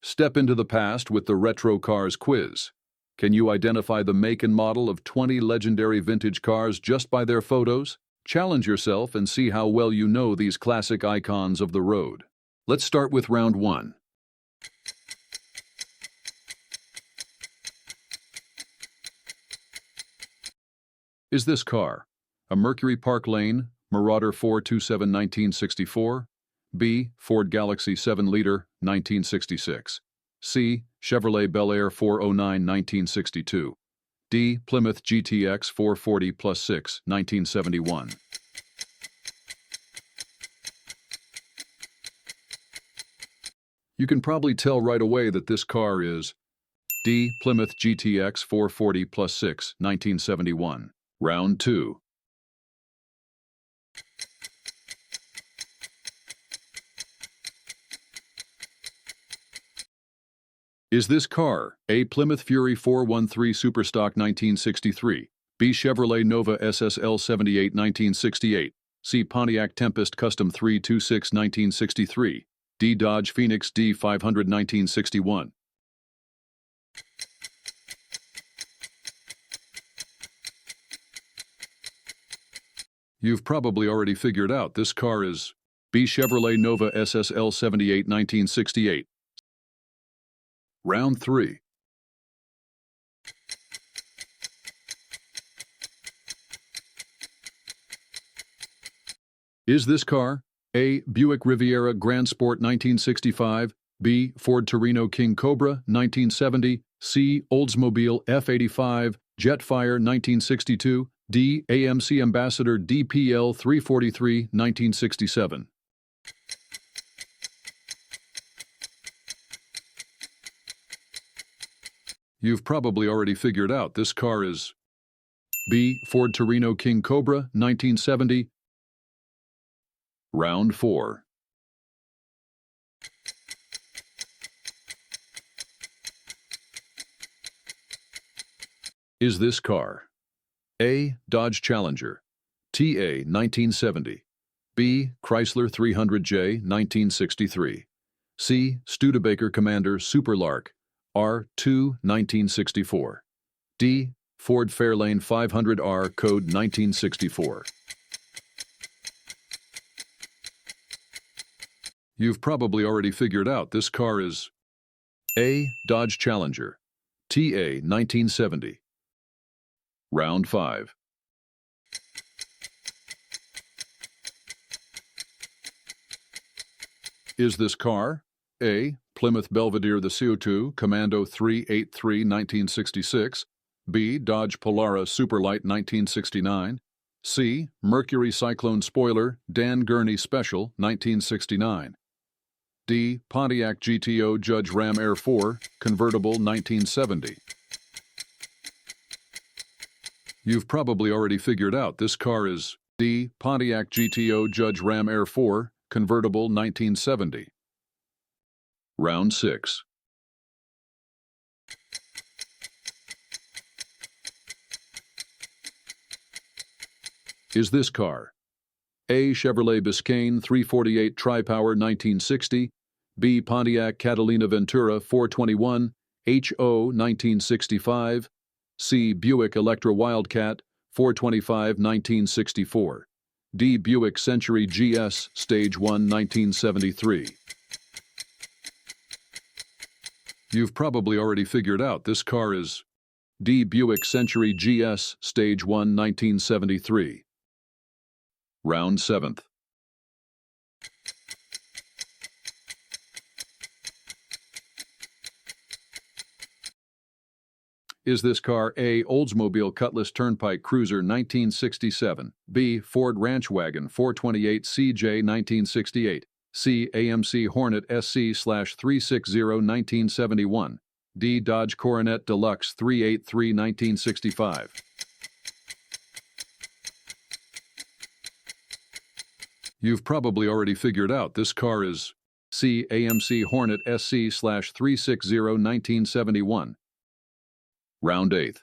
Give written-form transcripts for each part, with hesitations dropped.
Step into the past with the Retro Cars quiz. Can you identify the make and model of 20 legendary vintage cars just by their photos? Challenge yourself and see how well you know these classic icons of the road. Let's start with round 1. Is this car a Mercury Park Lane Marauder 427 1964, B. Ford Galaxy 7-liter 1966, C. Chevrolet Bel Air 409 1962, D. Plymouth GTX 440 plus 6 1971? You can probably tell right away that this car is D. Plymouth GTX 440 plus 6 1971. Round 2. Is this car A. Plymouth Fury 413 Superstock 1963, B. Chevrolet Nova SSL 78 1968, C. Pontiac Tempest Custom 326 1963, D. Dodge Phoenix D 500 1961? You've probably already figured out this car is B. Chevrolet Nova SSL 78 1968. Round 3. Is this car A. Buick Riviera Grand Sport 1965, B. Ford Torino King Cobra 1970, C. Oldsmobile F85 Jetfire 1962, D. AMC Ambassador DPL 343 1967? You've probably already figured out this car is B. Ford Torino King Cobra 1970. Round 4. Is this car A. Dodge Challenger TA 1970, B. Chrysler 300J 1963, C. Studebaker Commander Superlark R2 1964, D. Ford Fairlane 500R Code 1964? You've probably already figured out this car is A. Dodge Challenger TA 1970. Round 5. Is this car A. Plymouth Belvedere the CO2 Commando 383 1966, B. Dodge Polara Superlight 1969, C. Mercury Cyclone Spoiler Dan Gurney Special 1969, D. Pontiac GTO Judge Ram Air 4 Convertible 1970? You've probably already figured out this car is D. Pontiac GTO Judge Ram Air 4 Convertible 1970. Round 6. Is this car A. Chevrolet Biscayne 348 Tri-Power 1960, B. Pontiac Catalina Ventura 421 HO 1965, C. Buick Electra Wildcat 425 1964, D. Buick Century GS Stage 1 1973? You've probably already figured out this car is D. Buick Century GS Stage 1 1973. Round 7th. Is this car A. Oldsmobile Cutlass Turnpike Cruiser 1967, B. Ford Ranch Wagon 428 CJ 1968, C. AMC Hornet SC/360 1971, D. Dodge Coronet Deluxe 383 1965? You've probably already figured out this car is C. AMC Hornet SC/360 1971. Round 8.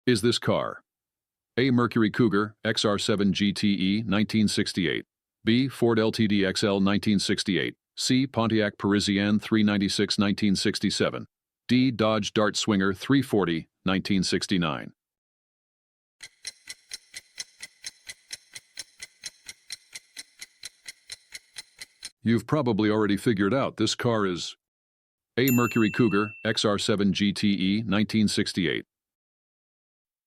Is this car A. Mercury Cougar XR7 GTE 1968. B. Ford LTD XL 1968. C. Pontiac Parisienne 396 1967. D. Dodge Dart Swinger 340 1969. You've probably already figured out this car is A. Mercury Cougar XR7 GTE 1968.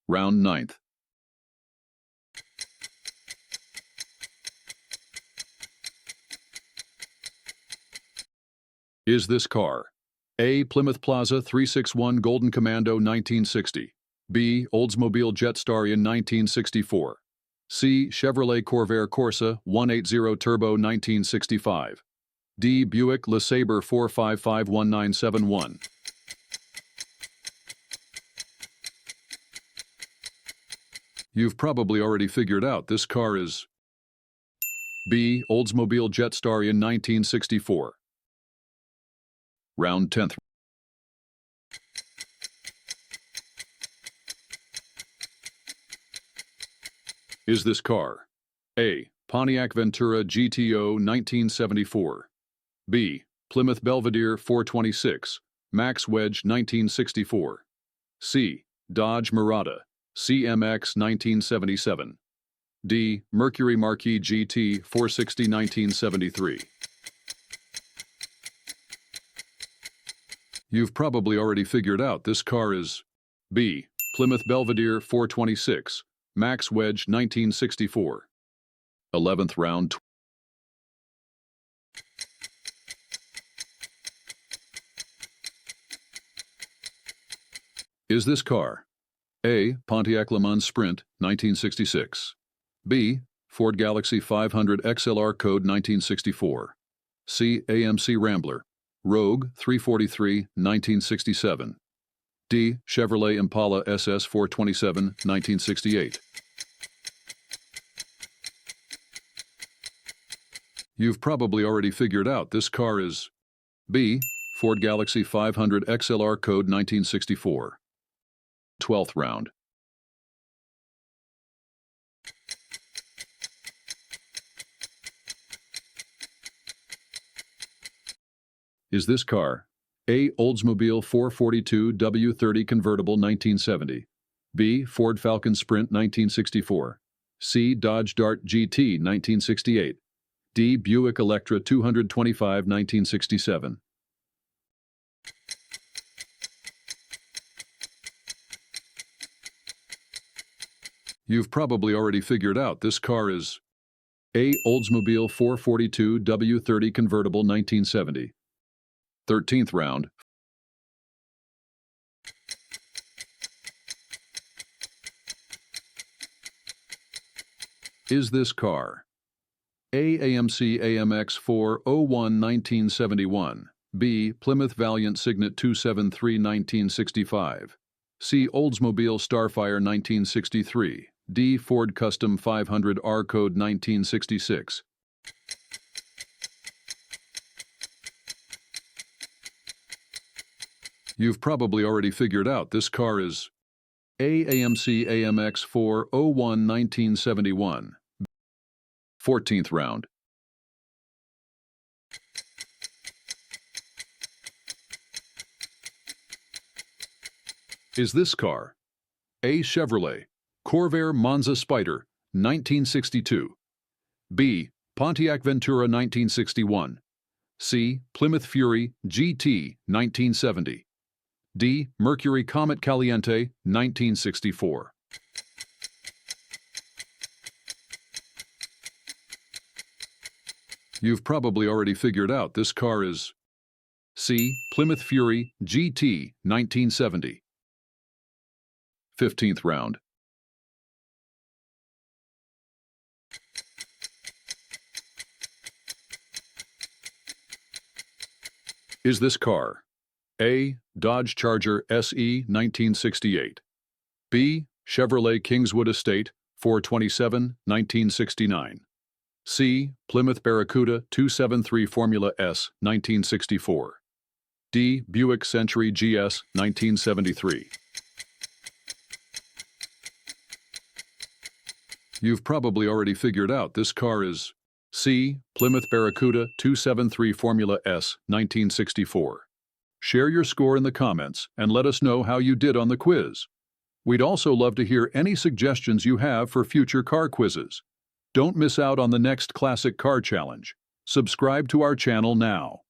Round 9th. Is this car A. Plymouth Plaza 361 Golden Commando 1960. B. Oldsmobile Jetstar in 1964. C. Chevrolet Corvair Corsa 180 Turbo 1965. D. Buick LeSabre 4551971. You've probably already figured out this car is B. Oldsmobile Jetstar in 1964. Round 10th. Is this car A. Pontiac Ventura GTO 1974. B. Plymouth Belvedere 426 Max Wedge 1964. C. Dodge Murata CMX 1977. D. Mercury Marquis GT 460 1973. You've probably already figured out this car is B. Plymouth Belvedere 426 Max Wedge 1964. 11th round. Is this car A. Pontiac Le Mans Sprint 1966. B. Ford Galaxy 500 XLR Code 1964. C. AMC Rambler Rogue 343 1967. D. Chevrolet Impala SS 427 1968. You've probably already figured out this car is B. Ford Galaxy 500 XLR Code 1964. 12th round. Is this car A. Oldsmobile 442 W30 Convertible 1970. B. Ford Falcon Sprint 1964. C. Dodge Dart GT 1968. D. Buick Electra 225 1967. You've probably already figured out this car is A. Oldsmobile 442 W30 Convertible 1970. 13th round. Is this car A. AMC AMX 401 1971. B. Plymouth Valiant Signet 273 1965. C. Oldsmobile Starfire 1963. D. Ford Custom 500 R Code 1966. You've probably already figured out this car is A. AMC AMX 401 1971. 14th round. Is this car A. Chevrolet Corvair Monza Spider 1962. B. Pontiac Ventura 1961. C. Plymouth Fury GT 1970. D. Mercury Comet Caliente 1964. You've probably already figured out this car is C. Plymouth Fury GT 1970. 15th round. Is this car A. Dodge Charger SE 1968. B. Chevrolet Kingswood Estate 427 1969. C. Plymouth Barracuda 273 Formula S 1964. D. Buick Century GS 1973. you've probably already figured out this car is C. Plymouth Barracuda 273 Formula S, 1964. Share your score in the comments and let us know how you did on the quiz. We'd also love to hear any suggestions you have for future car quizzes. Don't miss out on the next Classic Car Challenge. Subscribe to our channel now.